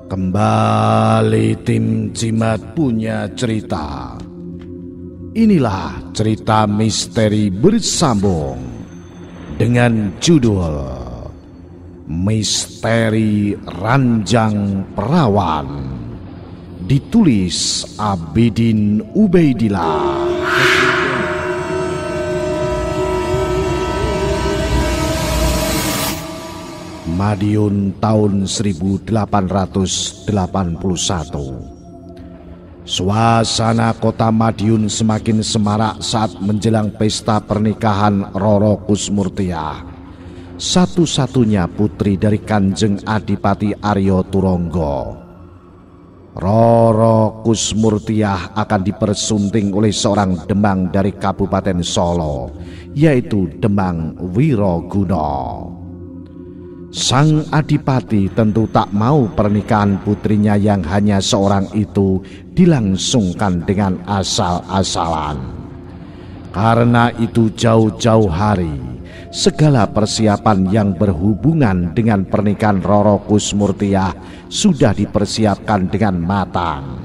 Kembali tim Jimat punya cerita. Inilah cerita misteri bersambung dengan judul Misteri Ranjang Perawan, ditulis Abidin Ubaidillah. Madiun tahun 1881. Suasana kota Madiun semakin semarak saat menjelang pesta pernikahan Roro Kusmurtiah, satu-satunya putri dari Kanjeng Adipati Aryo Turonggo. Roro Kusmurtiah akan dipersunting oleh seorang demang dari Kabupaten Solo, yaitu Demang Wiroguna. Sang Adipati tentu tak mau pernikahan putrinya yang hanya seorang itu dilangsungkan dengan asal-asalan. Karena itu jauh-jauh hari, segala persiapan yang berhubungan dengan pernikahan Roro Kusmurtiah sudah dipersiapkan dengan matang.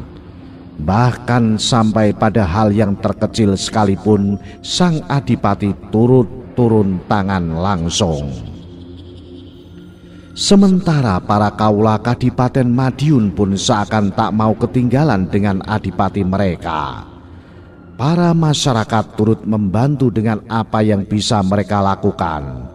Bahkan sampai pada hal yang terkecil sekalipun, sang Adipati turun tangan langsung. Sementara para kaula Kadipaten Madiun pun seakan tak mau ketinggalan dengan adipati mereka. Para masyarakat turut membantu dengan apa yang bisa mereka lakukan.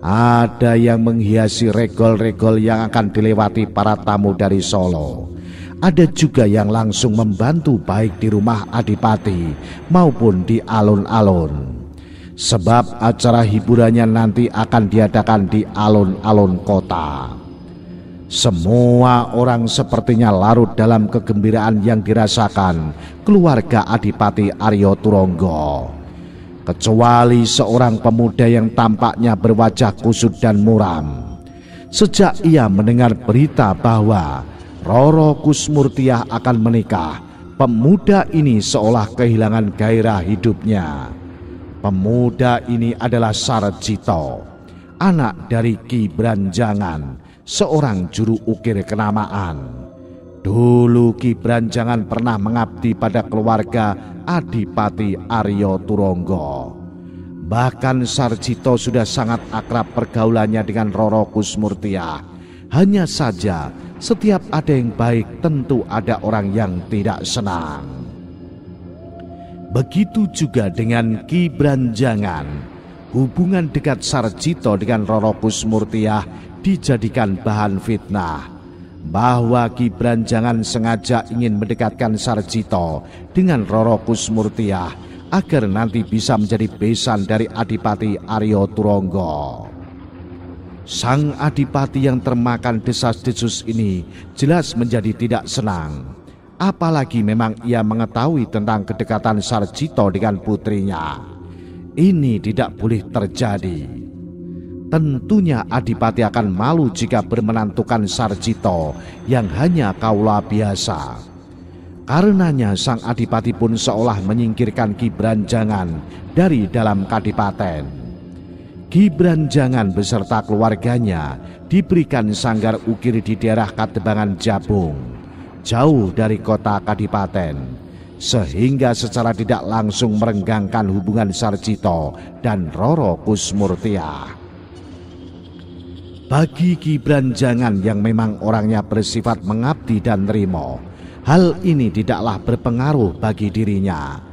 Ada yang menghiasi regol-regol yang akan dilewati para tamu dari Solo. Ada juga yang langsung membantu baik di rumah adipati maupun di alun-alun. Sebab acara hiburannya nanti akan diadakan di alun-alun kota. Semua orang sepertinya larut dalam kegembiraan yang dirasakan keluarga Adipati Aryo Turonggo. Kecuali seorang pemuda yang tampaknya berwajah kusut dan muram. Sejak ia mendengar berita bahwa Roro Kusmurtiah akan menikah, pemuda ini seolah kehilangan gairah hidupnya. Pemuda ini adalah Sarjito, anak dari Ki Branjangan, seorang juru ukir kenamaan. Dulu Ki Branjangan pernah mengabdi pada keluarga Adipati Aryo Turonggo. Bahkan Sarjito sudah sangat akrab pergaulannya dengan Roro Kusmurtiah. Hanya saja setiap ada yang baik tentu ada orang yang tidak senang. Begitu juga dengan Ki Branjangan. Hubungan dekat Sarjito dengan Roro Kusmurtiah dijadikan bahan fitnah, bahwa Ki Branjangan sengaja ingin mendekatkan Sarjito dengan Roro Kusmurtiah agar nanti bisa menjadi besan dari Adipati Aryo Turonggo. Sang Adipati yang termakan desas-desus ini jelas menjadi tidak senang. Apalagi memang ia mengetahui tentang kedekatan Sarjito dengan putrinya. Ini tidak boleh terjadi. Tentunya Adipati akan malu jika bermenantukan Sarjito yang hanya kaula biasa. Karenanya sang Adipati pun seolah menyingkirkan Ki Branjangan dari dalam kadipaten. Ki Branjangan beserta keluarganya diberikan sanggar ukir di daerah Kadebangan Jabung, jauh dari kota kadipaten, sehingga secara tidak langsung merenggangkan hubungan Sarjito dan Roro Kusmurtiah. Bagi Ki Branjangan yang memang orangnya bersifat mengabdi dan nerimo, hal ini tidaklah berpengaruh bagi dirinya.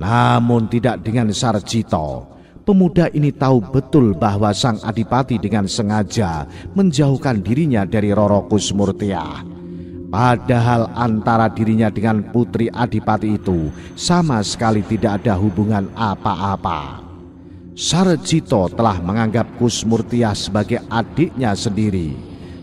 Namun tidak dengan Sarjito. Pemuda ini tahu betul bahwa sang Adipati dengan sengaja menjauhkan dirinya dari Roro Kusmurtiah. Padahal antara dirinya dengan putri Adipati itu sama sekali tidak ada hubungan apa-apa. Sarjito telah menganggap Kusmurtiah sebagai adiknya sendiri.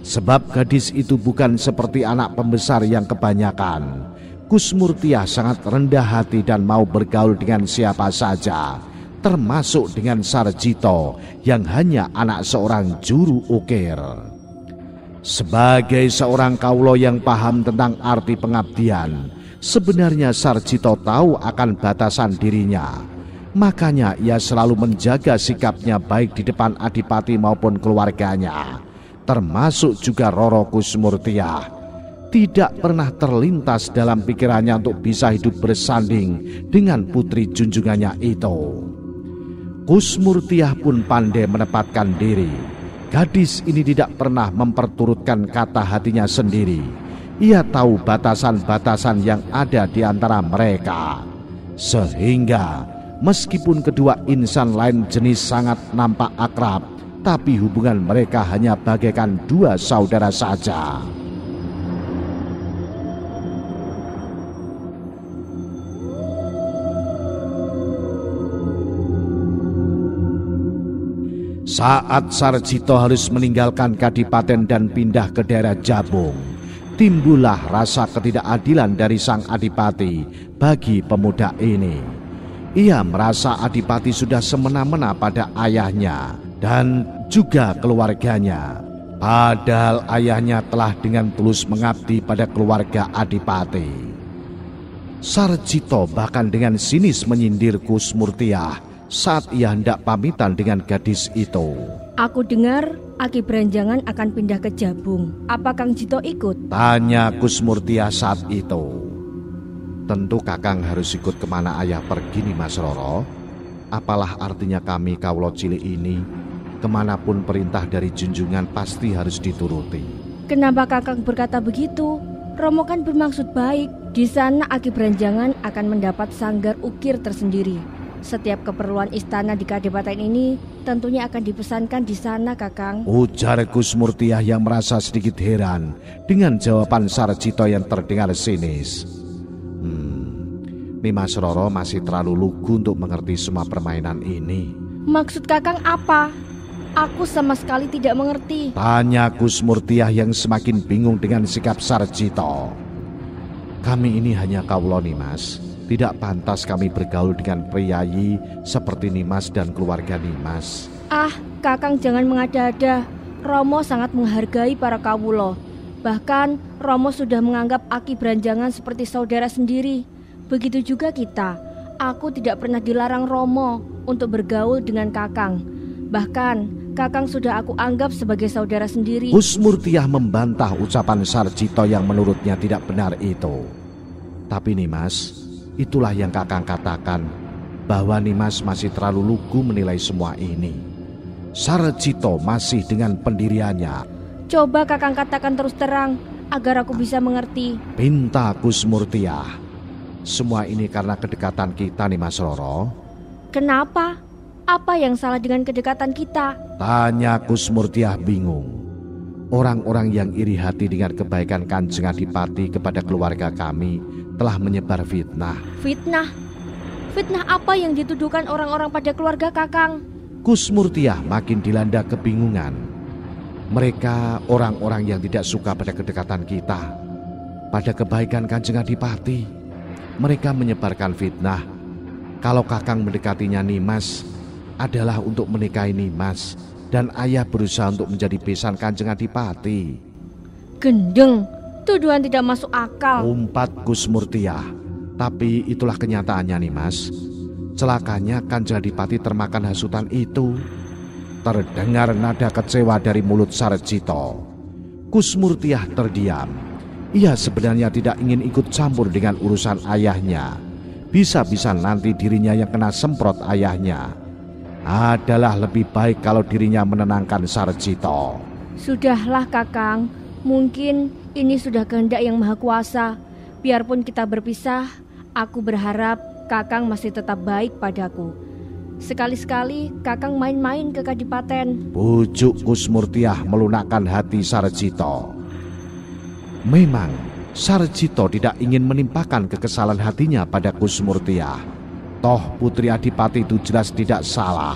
Sebab gadis itu bukan seperti anak pembesar yang kebanyakan. Kusmurtiah sangat rendah hati dan mau bergaul dengan siapa saja, termasuk dengan Sarjito yang hanya anak seorang juru ukir. Sebagai seorang kaulo yang paham tentang arti pengabdian, sebenarnya Sarjito tahu akan batasan dirinya. Makanya ia selalu menjaga sikapnya baik di depan Adipati maupun keluarganya, termasuk juga Roro Kusmurtiah. Tidak pernah terlintas dalam pikirannya untuk bisa hidup bersanding dengan putri junjungannya itu. Kusmurtiah pun pandai menempatkan diri. Gadis ini tidak pernah memperturutkan kata hatinya sendiri. Ia tahu batasan-batasan yang ada di antara mereka. Sehingga meskipun kedua insan lain jenis sangat nampak akrab, tapi hubungan mereka hanya bagaikan dua saudara saja. Saat Sarjito harus meninggalkan Kadipaten dan pindah ke daerah Jabung, timbullah rasa ketidakadilan dari sang adipati bagi pemuda ini. Ia merasa adipati sudah semena-mena pada ayahnya dan juga keluarganya. Padahal ayahnya telah dengan tulus mengabdi pada keluarga adipati. Sarjito bahkan dengan sinis menyindir Kusmurtiah saat ia hendak pamitan dengan gadis itu. Aku dengar Aki Branjangan akan pindah ke Jabung. Apa Kang Jito ikut? Tanya Kusmurtiah saat itu. Tentu Kakang harus ikut kemana ayah pergi nih Mas Roro. Apalah artinya kami kaulo cilik ini, kemanapun perintah dari junjungan pasti harus dituruti. Kenapa Kakang berkata begitu? Romo kan bermaksud baik. Di sana Aki Branjangan akan mendapat sanggar ukir tersendiri. Setiap keperluan istana di Kadipaten ini tentunya akan dipesankan di sana, Kakang. Ujar Kusmurtiah yang merasa sedikit heran dengan jawaban Sarjito yang terdengar sinis. Mas Roro masih terlalu lugu untuk mengerti semua permainan ini. Maksud Kakang apa? Aku sama sekali tidak mengerti. Tanya Kusmurtiah yang semakin bingung dengan sikap Sarjito. Kami ini hanya kaulo Nimas. Tidak pantas kami bergaul dengan priayi seperti Nimas dan keluarga Nimas. Ah, Kakang jangan mengada-ada. Romo sangat menghargai para kawulo. Bahkan Romo sudah menganggap Aki Branjangan seperti saudara sendiri. Begitu juga kita. Aku tidak pernah dilarang Romo untuk bergaul dengan Kakang. Bahkan Kakang sudah aku anggap sebagai saudara sendiri. Kusmurtiah membantah ucapan Sarjito yang menurutnya tidak benar itu. Tapi Nimas, itulah yang Kakang katakan, bahwa Nimas masih terlalu lugu menilai semua ini. Sarjito masih dengan pendiriannya. Coba Kakang katakan terus terang, agar aku bisa mengerti. Pinta Kusmurtiah. Semua ini karena kedekatan kita nih Mas Roro. Kenapa? Apa yang salah dengan kedekatan kita? Tanya Kusmurtiah bingung. Orang-orang yang iri hati dengan kebaikan Kanjeng Adipati kepada keluarga kami telah menyebar fitnah. Fitnah? Fitnah apa yang dituduhkan orang-orang pada keluarga Kakang? Kusmurtiah makin dilanda kebingungan. Mereka orang-orang yang tidak suka pada kedekatan kita, pada kebaikan Kanjeng Adipati. Mereka menyebarkan fitnah kalau Kakang mendekatinya Nimas adalah untuk menikahi Nimas, dan ayah berusaha untuk menjadi besan Kanjeng Adipati. Gendeng, tuduhan tidak masuk akal. Umpat Kusmurtiah. Tapi itulah kenyataannya Nimas. Celakanya Kanjeng Adipati termakan hasutan itu. Terdengar nada kecewa dari mulut Sarjito. Kusmurtiah terdiam. Ia sebenarnya tidak ingin ikut campur dengan urusan ayahnya. Bisa-bisa nanti dirinya yang kena semprot ayahnya. Adalah lebih baik kalau dirinya menenangkan Sarjito. Sudahlah Kakang, mungkin ini sudah kehendak yang maha kuasa. Biarpun kita berpisah, aku berharap Kakang masih tetap baik padaku. Sekali-sekali Kakang main-main ke Kadipaten. Bujuk Kusmurtiah melunakkan hati Sarjito. Memang Sarjito tidak ingin menimpakan kekesalan hatinya pada Kusmurtiah. Toh putri Adipati itu jelas tidak salah.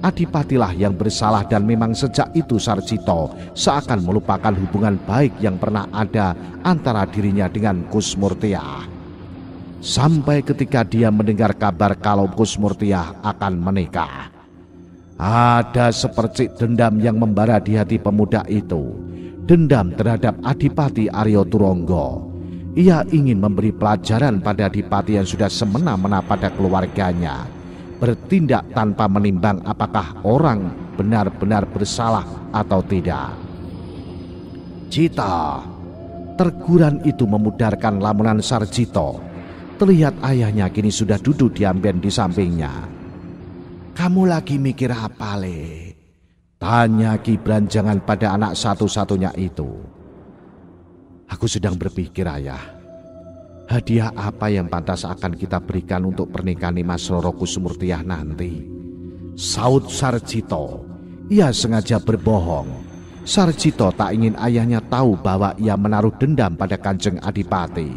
Adipatilah yang bersalah, dan memang sejak itu Sarjito seakan melupakan hubungan baik yang pernah ada antara dirinya dengan Kusmurtiah. Sampai ketika dia mendengar kabar kalau Kusmurtiah akan menikah. Ada sepercik dendam yang membara di hati pemuda itu. Dendam terhadap Adipati Aryo Turonggo. Ia ingin memberi pelajaran pada Adipati yang sudah semena-mena pada keluarganya. Bertindak tanpa menimbang apakah orang benar-benar bersalah atau tidak. Cita, Terguran itu memudarkan lamunan Sarjito. Terlihat ayahnya kini sudah duduk di amben di sampingnya. "Kamu lagi mikir apa, Le?" tanya Ki Branjangan pada anak satu-satunya itu. "Aku sedang berpikir, Ayah. Hadiah apa yang pantas akan kita berikan untuk pernikahan Mas Roro Kusumurtiah nanti?" saut Sarjito. Ia sengaja berbohong. Sarjito tak ingin ayahnya tahu bahwa ia menaruh dendam pada Kanjeng Adipati.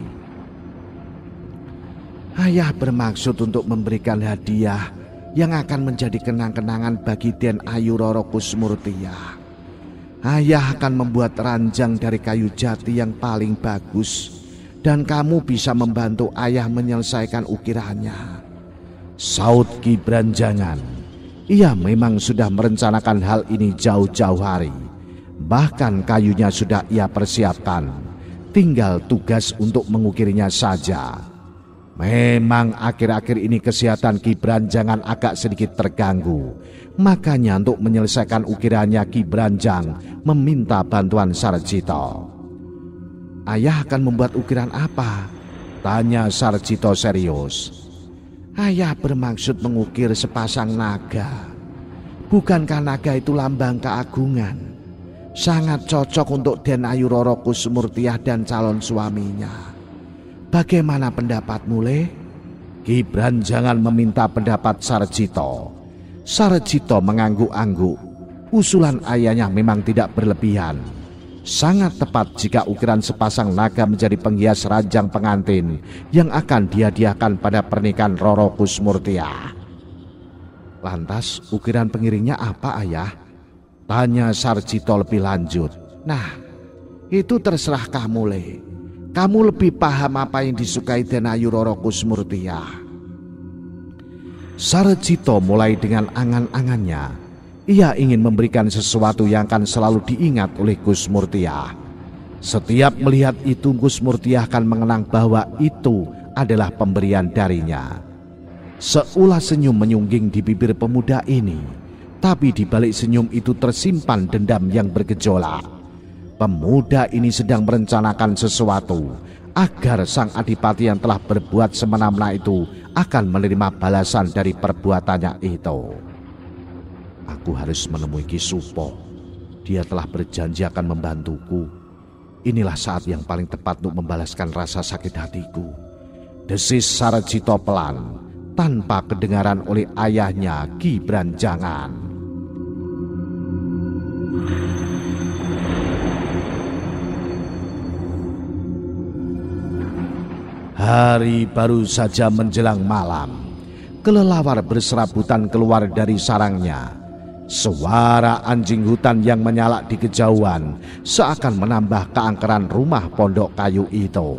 "Ayah bermaksud untuk memberikan hadiah yang akan menjadi kenang-kenangan bagi Den Ayu Roro Kusumurtiah. Ayah akan membuat ranjang dari kayu jati yang paling bagus, dan kamu bisa membantu ayah menyelesaikan ukirannya," saut Ki Branjangan. Ia memang sudah merencanakan hal ini jauh-jauh hari. Bahkan kayunya sudah ia persiapkan, tinggal tugas untuk mengukirnya saja. Memang akhir-akhir ini kesehatan Ki Branjangan agak sedikit terganggu. Makanya untuk menyelesaikan ukirannya Ki Branjang meminta bantuan Sarjito. "Ayah akan membuat ukiran apa?" tanya Sarjito serius. "Ayah bermaksud mengukir sepasang naga. Bukankah naga itu lambang keagungan? Sangat cocok untuk Den Ayu Roro Kusumurtiah dan calon suaminya. Bagaimana pendapatmu, Le?" Ki Branjangan meminta pendapat Sarjito. Sarjito mengangguk-angguk. Usulan ayahnya memang tidak berlebihan. Sangat tepat jika ukiran sepasang naga menjadi penghias ranjang pengantin yang akan dihadiahkan pada pernikahan Roro Kusumurtiah. "Lantas ukiran pengiringnya apa, Ayah?" tanya Sarjito lebih lanjut. "Nah, itu terserah kamu, Le. Kamu lebih paham apa yang disukai Den Ayu Roro Kusumurtiah." Sarjito mulai dengan angan-angannya. Ia ingin memberikan sesuatu yang akan selalu diingat oleh Kusumurtiah. Setiap melihat itu, Kusumurtiah akan mengenang bahwa itu adalah pemberian darinya. Seulah senyum menyungging di bibir pemuda ini. Tapi di balik senyum itu tersimpan dendam yang bergejolak. Pemuda ini sedang merencanakan sesuatu agar sang adipati yang telah berbuat semena-mena itu akan menerima balasan dari perbuatannya itu. "Aku harus menemui Ki Supo. Dia telah berjanji akan membantuku. Inilah saat yang paling tepat untuk membalaskan rasa sakit hatiku," desis Sarjito pelan, tanpa kedengaran oleh ayahnya Ki Branjangan. Hari baru saja menjelang malam. Kelelawar berserabutan keluar dari sarangnya. Suara anjing hutan yang menyalak di kejauhan seakan menambah keangkeran rumah pondok kayu itu.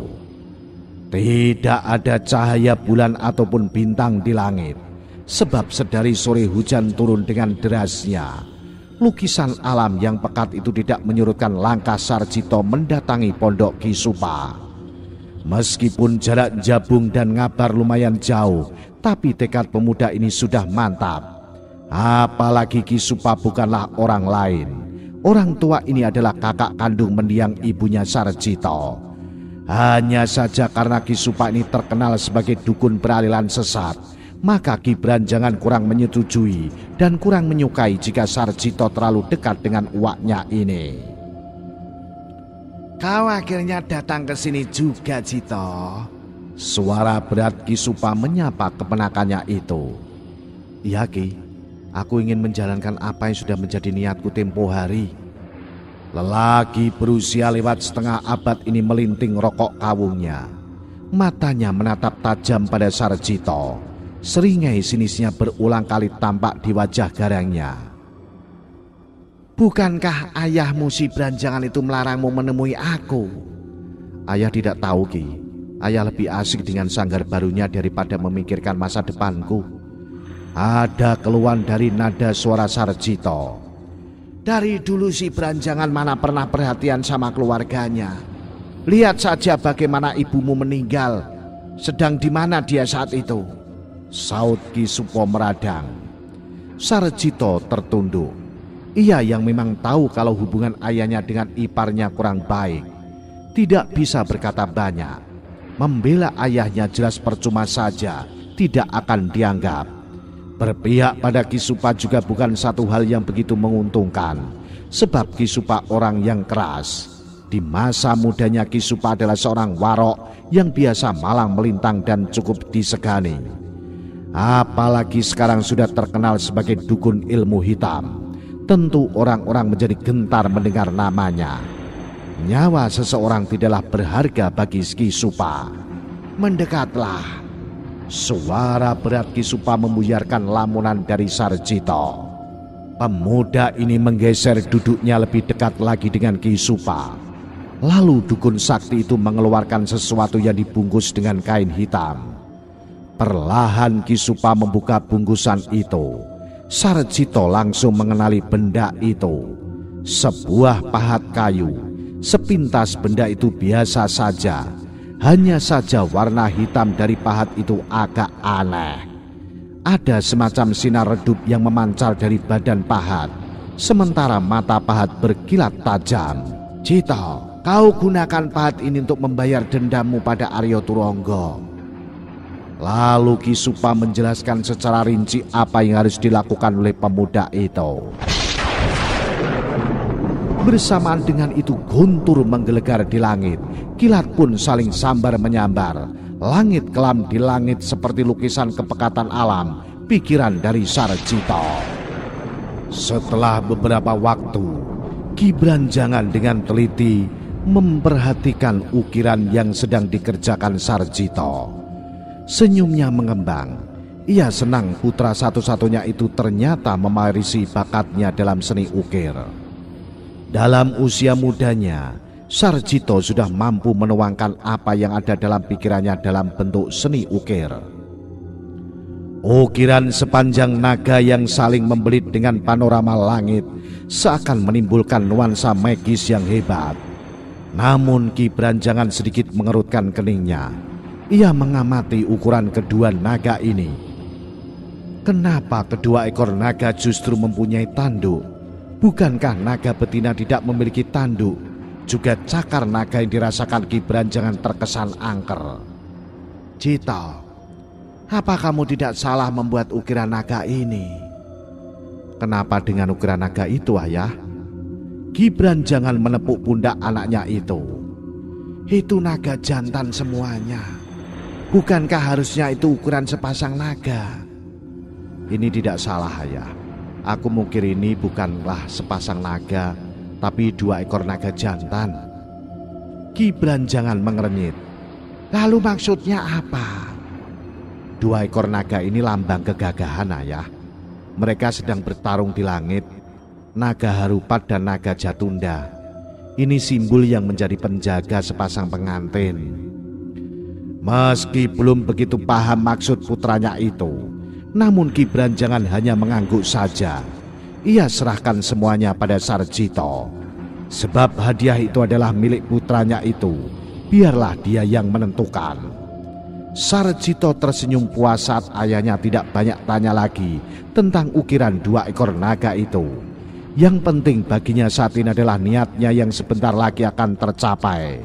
Tidak ada cahaya bulan ataupun bintang di langit, sebab sedari sore hujan turun dengan derasnya. Lukisan alam yang pekat itu tidak menyurutkan langkah Sarjito mendatangi pondok Ki Supa. Meskipun jarak Jabung dan Ngabar lumayan jauh, tapi tekad pemuda ini sudah mantap. Apalagi Ki Supa bukanlah orang lain. Orang tua ini adalah kakak kandung mendiang ibunya Sarjito. Hanya saja karena Ki Supa ini terkenal sebagai dukun beraliran sesat, maka Ki Branjangan kurang menyetujui dan kurang menyukai jika Sarjito terlalu dekat dengan uaknya ini. "Kau akhirnya datang ke sini juga, Cito," suara berat Ki Supa menyapa keponakannya itu. "Iya, Ki. Aku ingin menjalankan apa yang sudah menjadi niatku tempo hari." Lelaki berusia lewat setengah abad ini melinting rokok kawungnya. Matanya menatap tajam pada Sarjito. Seringai sinisnya berulang kali tampak di wajah garangnya. "Bukankah ayahmu si Branjangan itu melarangmu menemui aku?" "Ayah tidak tahu, Ki. Ayah lebih asik dengan sanggar barunya daripada memikirkan masa depanku." Ada keluhan dari nada suara Sarjito. "Dari dulu si Branjangan mana pernah perhatian sama keluarganya. Lihat saja bagaimana ibumu meninggal. Sedang di mana dia saat itu?" saut Ki Supo meradang. Sarjito tertunduk. Ia yang memang tahu kalau hubungan ayahnya dengan iparnya kurang baik. tidak bisa berkata banyak. Membela ayahnya jelas percuma saja, tidak akan dianggap. Berpihak pada Ki Supa juga bukan satu hal yang begitu menguntungkan, sebab Ki Supa orang yang keras. Di masa mudanya Ki Supa adalah seorang warok yang biasa malang melintang dan cukup disegani. Apalagi sekarang sudah terkenal sebagai dukun ilmu hitam. Tentu orang-orang menjadi gentar mendengar namanya. Nyawa seseorang tidaklah berharga bagi Ki Supa. Mendekatlah. Suara berat Ki Supa membuyarkan lamunan dari Sarjito. Pemuda ini menggeser duduknya lebih dekat lagi dengan Ki Supa. Lalu dukun sakti itu mengeluarkan sesuatu yang dibungkus dengan kain hitam. Perlahan Ki Supa membuka bungkusan itu. Sarjito langsung mengenali benda itu. Sebuah pahat kayu. Sepintas benda itu biasa saja. Hanya saja warna hitam dari pahat itu agak aneh. Ada semacam sinar redup yang memancar dari badan pahat, sementara mata pahat berkilat tajam. Cito, kau gunakan pahat ini untuk membayar dendammu pada Aryo Turonggo. Lalu Ki Supa menjelaskan secara rinci apa yang harus dilakukan oleh pemuda itu. Bersamaan dengan itu guntur menggelegar di langit. Kilat pun saling sambar menyambar. Langit kelam di langit seperti lukisan kepekatan alam. Pikiran dari Sarjito. Setelah beberapa waktu, Ki Branjangan dengan teliti memperhatikan ukiran yang sedang dikerjakan Sarjito. Senyumnya mengembang. Ia senang putra satu-satunya itu ternyata memarisi bakatnya dalam seni ukir. Dalam usia mudanya, Sarjito sudah mampu menuangkan apa yang ada dalam pikirannya dalam bentuk seni ukir. Ukiran sepanjang naga yang saling membelit dengan panorama langit seakan menimbulkan nuansa magis yang hebat. Namun Ki Branjangan sedikit mengerutkan keningnya. Ia mengamati ukuran kedua naga ini. Kenapa kedua ekor naga justru mempunyai tanduk? Bukankah naga betina tidak memiliki tanduk? Juga cakar naga yang dirasakan Ki Branjangan terkesan angker. Cito, apa kamu tidak salah membuat ukiran naga ini? Kenapa dengan ukiran naga itu, ayah? Ki Branjangan menepuk pundak anaknya itu. Itu naga jantan semuanya. Bukankah harusnya itu ukuran sepasang naga? Ini tidak salah, ayah. Aku mungkin ini bukanlah sepasang naga, tapi 2 ekor naga jantan. Ki Branjangan mengernyit. Lalu maksudnya apa? 2 ekor naga ini lambang kegagahan, ayah. Mereka sedang bertarung di langit. Naga Harupat dan naga Jatunda. Ini simbol yang menjadi penjaga sepasang pengantin. Meski belum begitu paham maksud putranya itu, namun Ki Branjangan hanya mengangguk saja. Ia serahkan semuanya pada Sarjito. Sebab hadiah itu adalah milik putranya itu. Biarlah dia yang menentukan. Sarjito tersenyum puas saat ayahnya tidak banyak tanya lagi tentang ukiran 2 ekor naga itu. Yang penting baginya saat ini adalah niatnya yang sebentar lagi akan tercapai.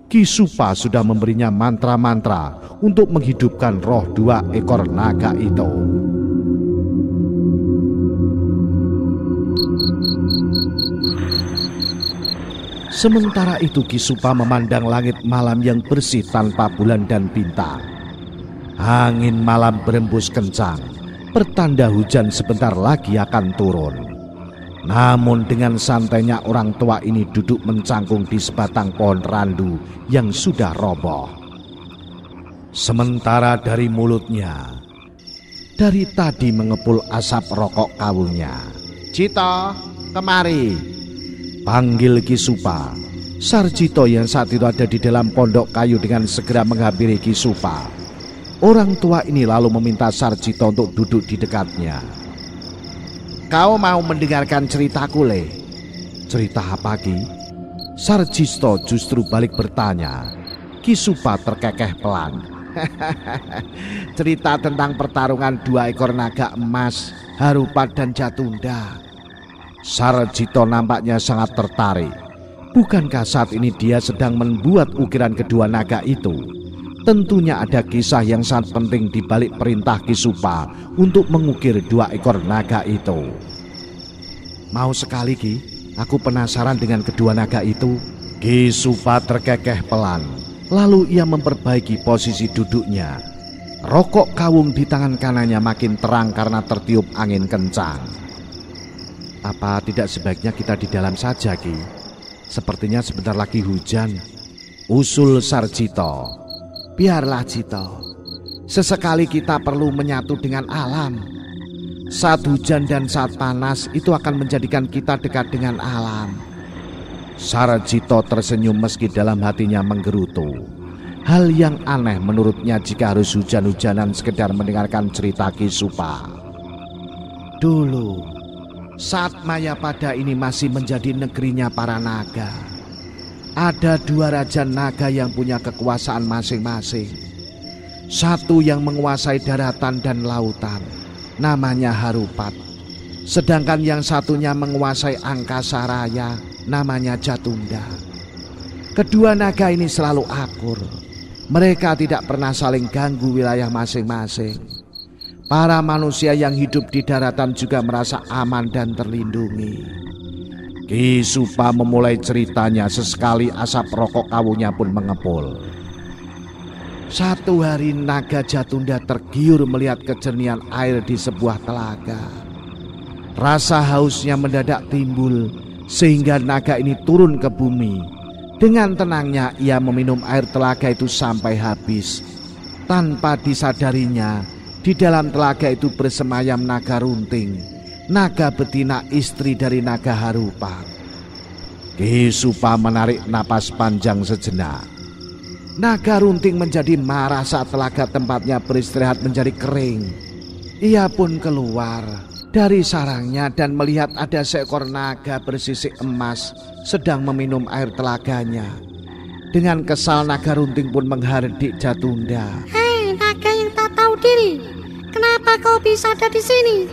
Ki Supa sudah memberinya mantra-mantra untuk menghidupkan roh 2 ekor naga itu. Sementara itu Ki Supa memandang langit malam yang bersih tanpa bulan dan bintang. Angin malam berembus kencang, pertanda hujan sebentar lagi akan turun. Namun dengan santainya orang tua ini duduk mencangkung di sebatang pohon randu yang sudah roboh. Sementara dari mulutnya, dari tadi mengepul asap rokok kawulnya. Cito, kemari, panggil Ki Supa. Sarjito yang saat itu ada di dalam pondok kayu dengan segera menghampiri Ki Supa. Orang tua ini lalu meminta Sarjito untuk duduk di dekatnya. Kau mau mendengarkan ceritaku, Le? Cerita apa, Ki? Sarjito justru balik bertanya. Ki Supa terkekeh pelan. Cerita tentang pertarungan 2 ekor naga emas, Harupat dan Jatunda. Sarjito nampaknya sangat tertarik. Bukankah saat ini dia sedang membuat ukiran kedua naga itu? Tentunya ada kisah yang sangat penting di balik perintah Ki Supa untuk mengukir 2 ekor naga itu. Mau sekali Ki, aku penasaran dengan kedua naga itu. Ki Supa terkekeh pelan, lalu ia memperbaiki posisi duduknya. Rokok kawung di tangan kanannya makin terang karena tertiup angin kencang. Apa tidak sebaiknya kita di dalam saja Ki? Sepertinya sebentar lagi hujan, usul Sarjito. Biarlah Jito, sesekali kita perlu menyatu dengan alam. Saat hujan dan saat panas itu akan menjadikan kita dekat dengan alam. Sarjito tersenyum meski dalam hatinya menggerutu. Hal yang aneh menurutnya jika harus hujan-hujanan sekedar mendengarkan cerita Ki Supa. Dulu saat Mayapada ini masih menjadi negerinya para naga, ada 2 raja naga yang punya kekuasaan masing-masing. Satu yang menguasai daratan dan lautan, namanya Harupat. Sedangkan yang satunya menguasai angkasa raya, namanya Jatunda. Kedua naga ini selalu akur. Mereka tidak pernah saling ganggu wilayah masing-masing. Para manusia yang hidup di daratan juga merasa aman dan terlindungi. Ki Supa memulai ceritanya sesekali asap rokok kawungnya pun mengepul. Satu hari naga Jatunda tergiur melihat kejernihan air di sebuah telaga. Rasa hausnya mendadak timbul sehingga naga ini turun ke bumi. Dengan tenangnya ia meminum air telaga itu sampai habis. Tanpa disadarinya, di dalam telaga itu bersemayam naga runting, naga betina istri dari naga Harupat. Ki Supa menarik napas panjang sejenak. Naga runting menjadi marah saat telaga tempatnya beristirahat menjadi kering. Ia pun keluar dari sarangnya dan melihat ada seekor naga bersisik emas sedang meminum air telaganya. Dengan kesal naga runting pun menghardik Jatunda. Hei naga yang tak tahu diri, kenapa kau bisa ada di sini?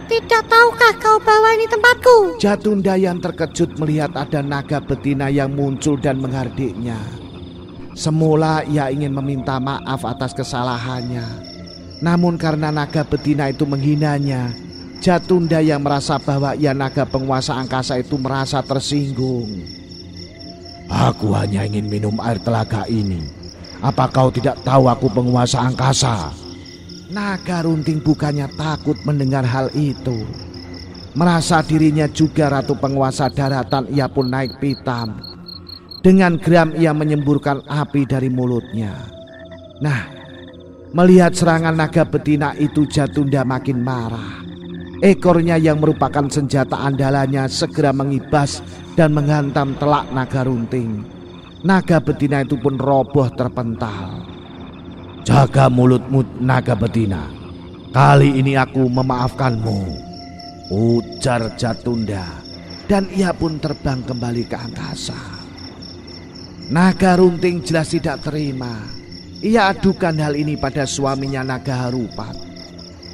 Tidak tahukah kau bahwa ini tempatku? Jatunda yang terkejut melihat ada naga betina yang muncul dan menghardiknya. Semula ia ingin meminta maaf atas kesalahannya. Namun karena naga betina itu menghinanya, Jatunda yang merasa bahwa ia naga penguasa angkasa itu merasa tersinggung. Aku hanya ingin minum air telaga ini. Apa kau tidak tahu aku penguasa angkasa? Naga runting bukannya takut mendengar hal itu. Merasa dirinya juga ratu penguasa daratan, ia pun naik pitam. Dengan geram ia menyemburkan api dari mulutnya. Nah, melihat serangan naga betina itu Jatunda makin marah. Ekornya yang merupakan senjata andalannya segera mengibas dan menghantam telak naga runting. Naga betina itu pun roboh terpental. Jaga mulutmu naga betina. Kali ini aku memaafkanmu, ujar Jatunda. Dan ia pun terbang kembali ke angkasa. Naga runting jelas tidak terima. Ia adukan hal ini pada suaminya naga Harupat.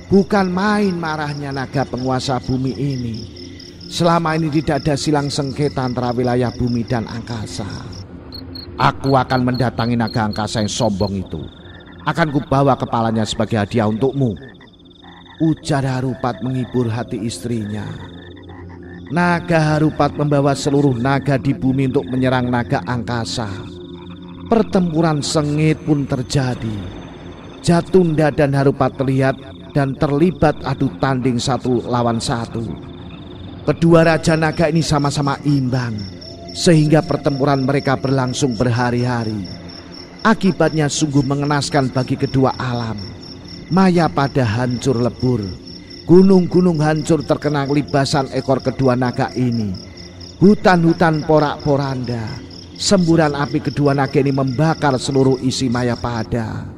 Bukan main marahnya naga penguasa bumi ini. Selama ini tidak ada silang sengketa antara wilayah bumi dan angkasa. Aku akan mendatangi naga angkasa yang sombong itu. Akan kubawa kepalanya sebagai hadiah untukmu, ujar Harupat menghibur hati istrinya. Naga Harupat membawa seluruh naga di bumi untuk menyerang naga angkasa. Pertempuran sengit pun terjadi. Jatunda dan Harupat terlihat dan terlibat adu tanding 1 lawan 1. Kedua raja naga ini sama-sama imbang, sehingga pertempuran mereka berlangsung berhari-hari. Akibatnya sungguh mengenaskan bagi kedua alam. Mayapada hancur lebur. Gunung-gunung hancur terkena libasan ekor kedua naga ini. Hutan-hutan porak-poranda. Semburan api kedua naga ini membakar seluruh isi Mayapada.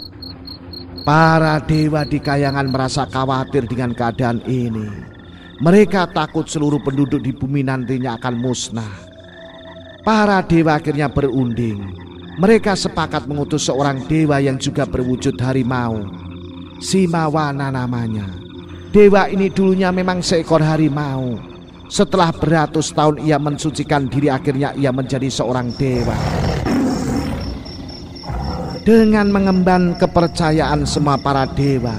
Para dewa di kayangan merasa khawatir dengan keadaan ini. Mereka takut seluruh penduduk di bumi nantinya akan musnah. Para dewa akhirnya berunding. Mereka sepakat mengutus seorang dewa yang juga berwujud harimau. Simawana namanya. Dewa ini dulunya memang seekor harimau. Setelah beratus tahun ia mensucikan diri, akhirnya ia menjadi seorang dewa. Dengan mengemban kepercayaan semua para dewa,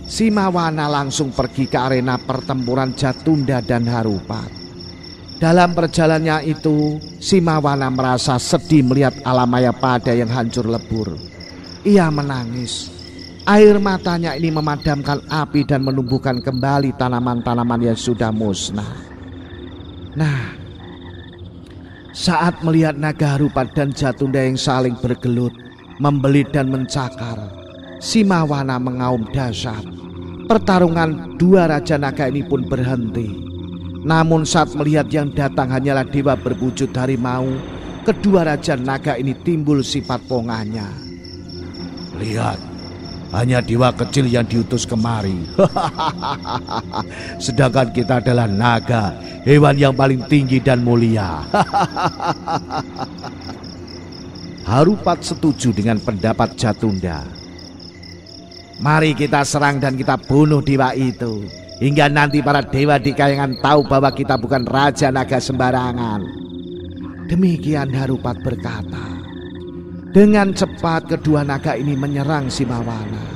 Simawana langsung pergi ke arena pertempuran Jatunda dan Harupat. Dalam perjalanannya itu, Simawana merasa sedih melihat alam Mayapada yang hancur lebur. Ia menangis. Air matanya ini memadamkan api dan menumbuhkan kembali tanaman-tanaman yang sudah musnah. Nah, saat melihat naga Harupat dan Jatunda yang saling bergelut, membelit dan mencakar, Simawana mengaum dahsyat. Pertarungan dua raja naga ini pun berhenti. Namun saat melihat yang datang hanyalah dewa berwujud harimau, kedua raja naga ini timbul sifat pongahnya. Lihat, hanya dewa kecil yang diutus kemari. Sedangkan kita adalah naga, hewan yang paling tinggi dan mulia. Harupat setuju dengan pendapat Jatunda. Mari kita serang dan kita bunuh dewa itu, hingga nanti para dewa di kayangan tahu bahwa kita bukan raja naga sembarangan. Demikian Harupat berkata. Dengan cepat kedua naga ini menyerang Simawana.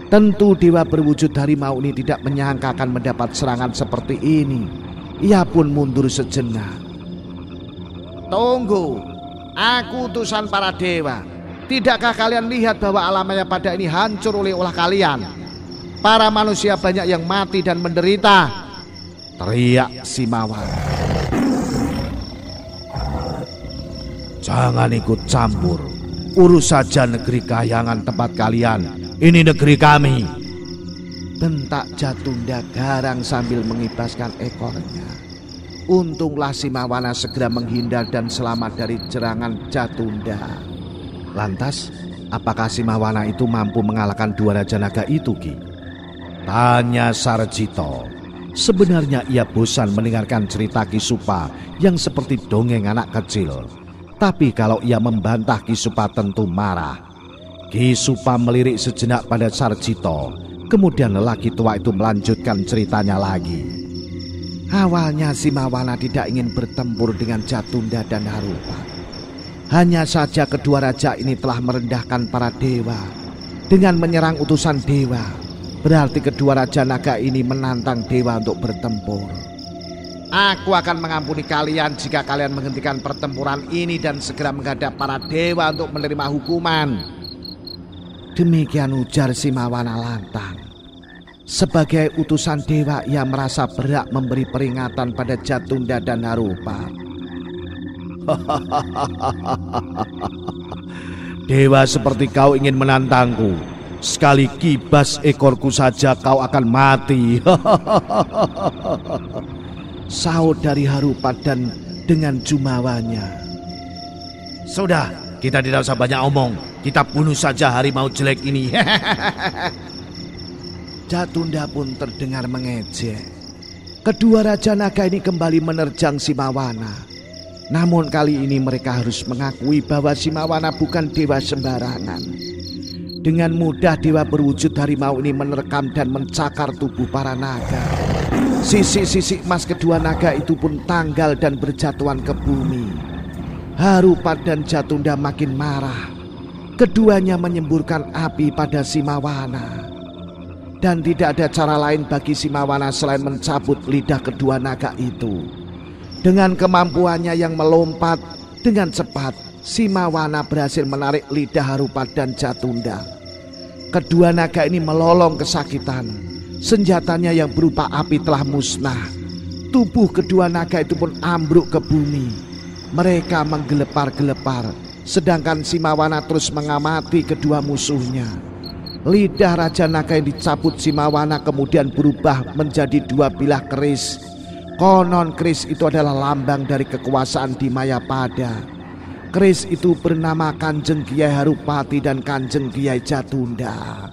Tentu dewa berwujud harimau ini tidak menyangka akan mendapat serangan seperti ini. Ia pun mundur sejenak. Tunggu. Aku utusan para dewa. Tidakkah kalian lihat bahwa alam Mayapada ini hancur oleh ulah kalian? Para manusia banyak yang mati dan menderita, teriak Simawana. Jangan ikut campur. Urus saja negeri kayangan tempat kalian. Ini negeri kami. Bentak Jatunda garang sambil mengibaskan ekornya. Untunglah Simawana segera menghindar dan selamat dari serangan Jatunda. Lantas, apakah Simawana itu mampu mengalahkan dua raja naga itu, Ki? Tanya Sarjito. Sebenarnya ia bosan mendengarkan cerita Ki Supa yang seperti dongeng anak kecil. Tapi kalau ia membantah Ki Supa tentu marah. Ki Supa melirik sejenak pada Sarjito. Kemudian lelaki tua itu melanjutkan ceritanya lagi. Awalnya Simawana tidak ingin bertempur dengan Jatunda dan Harupat. Hanya saja kedua raja ini telah merendahkan para dewa dengan menyerang utusan dewa. Berarti kedua raja naga ini menantang dewa untuk bertempur. Aku akan mengampuni kalian jika kalian menghentikan pertempuran ini dan segera menghadap para dewa untuk menerima hukuman. Demikian ujar Simawana lantang. Sebagai utusan dewa, ia merasa berhak memberi peringatan pada Jatunda dan Harupat. Dewa seperti kau ingin menantangku. Sekali kibas ekorku saja kau akan mati. Sahut dari Harupat dan dengan jumawanya. Sudah, kita tidak usah banyak omong. Kita bunuh saja harimau jelek ini. Jatunda pun terdengar mengejek. Kedua raja naga ini kembali menerjang Simawana. Namun kali ini mereka harus mengakui bahwa Simawana bukan dewa sembarangan. Dengan mudah dewa berwujud harimau ini menerkam dan mencakar tubuh para naga. Sisik-sisik emas kedua naga itu pun tanggal dan berjatuhan ke bumi. Harupat dan Jatunda makin marah. Keduanya menyemburkan api pada Simawana. Dan tidak ada cara lain bagi Simawana selain mencabut lidah kedua naga itu. Dengan kemampuannya yang melompat dengan cepat, Simawana berhasil menarik lidah Harupat dan Jatunda. Kedua naga ini melolong kesakitan. Senjatanya yang berupa api telah musnah. Tubuh kedua naga itu pun ambruk ke bumi. Mereka menggelepar-gelepar, sedangkan Simawana terus mengamati kedua musuhnya. Lidah Raja Naga yang dicabut Simawana kemudian berubah menjadi dua bilah keris. Konon keris itu adalah lambang dari kekuasaan di Mayapada. Keris itu bernama Kanjeng Kiai Harupati dan Kanjeng Kiai Jatunda.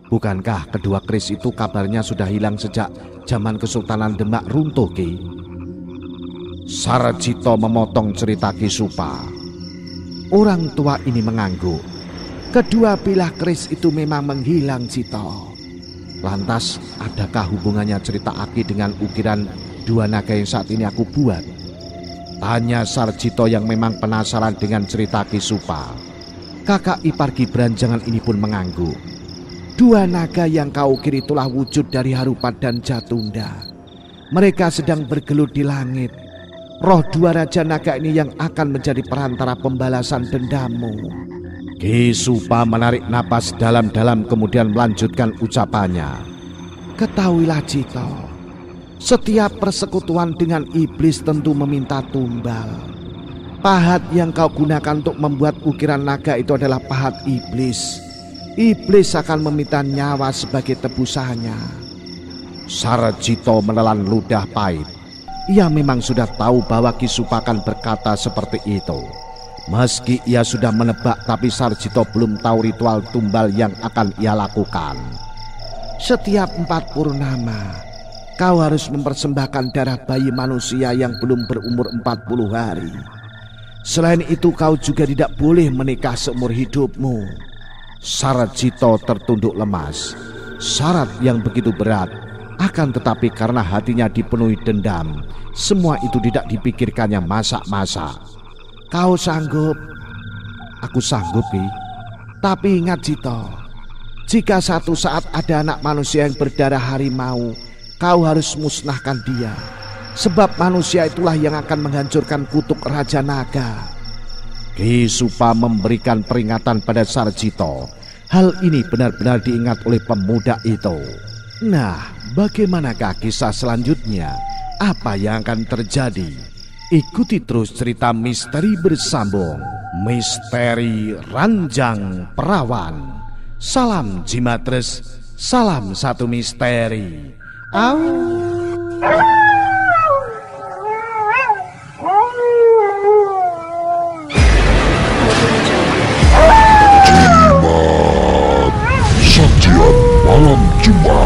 Bukankah kedua keris itu kabarnya sudah hilang sejak zaman Kesultanan Demak runtuh, Ki? Sarjito memotong cerita Ki Supa. Orang tua ini mengangguk. Kedua bilah keris itu memang menghilang, Cito. Lantas, adakah hubungannya cerita Aki dengan ukiran dua naga yang saat ini aku buat? Tanya Sarjito yang memang penasaran dengan cerita Ki Supa. Kakak ipar Ki Branjangan ini pun mengangguk. Dua naga yang kau ukir itulah wujud dari Harupat dan Jatunda. Mereka sedang bergelut di langit. Roh dua raja naga ini yang akan menjadi perantara pembalasan dendammu. Ki Supa menarik napas dalam-dalam kemudian melanjutkan ucapannya. Ketahuilah Jito, setiap persekutuan dengan iblis tentu meminta tumbal. Pahat yang kau gunakan untuk membuat ukiran naga itu adalah pahat iblis. Iblis akan meminta nyawa sebagai tebusannya. Sarjito menelan ludah pahit. Ia memang sudah tahu bahwa Ki Supa akan berkata seperti itu. Meski ia sudah menebak, tapi Sarjito belum tahu ritual tumbal yang akan ia lakukan. Setiap 4 purnama, kau harus mempersembahkan darah bayi manusia yang belum berumur 40 hari. Selain itu, kau juga tidak boleh menikah seumur hidupmu. Sarjito tertunduk lemas. Syarat yang begitu berat, akan tetapi karena hatinya dipenuhi dendam, semua itu tidak dipikirkannya masak-masak. Kau sanggup? Aku sanggup, Ki. Tapi ingat Jito, jika satu saat ada anak manusia yang berdarah harimau, kau harus musnahkan dia. Sebab manusia itulah yang akan menghancurkan kutuk Raja Naga. Ki Supa memberikan peringatan pada Sarjito. Hal ini benar-benar diingat oleh pemuda itu. Nah, bagaimanakah kisah selanjutnya? Apa yang akan terjadi? Ikuti terus cerita misteri bersambung. Misteri Ranjang Perawan. Salam Jimatres, salam satu misteri. Sajian malam Jumat.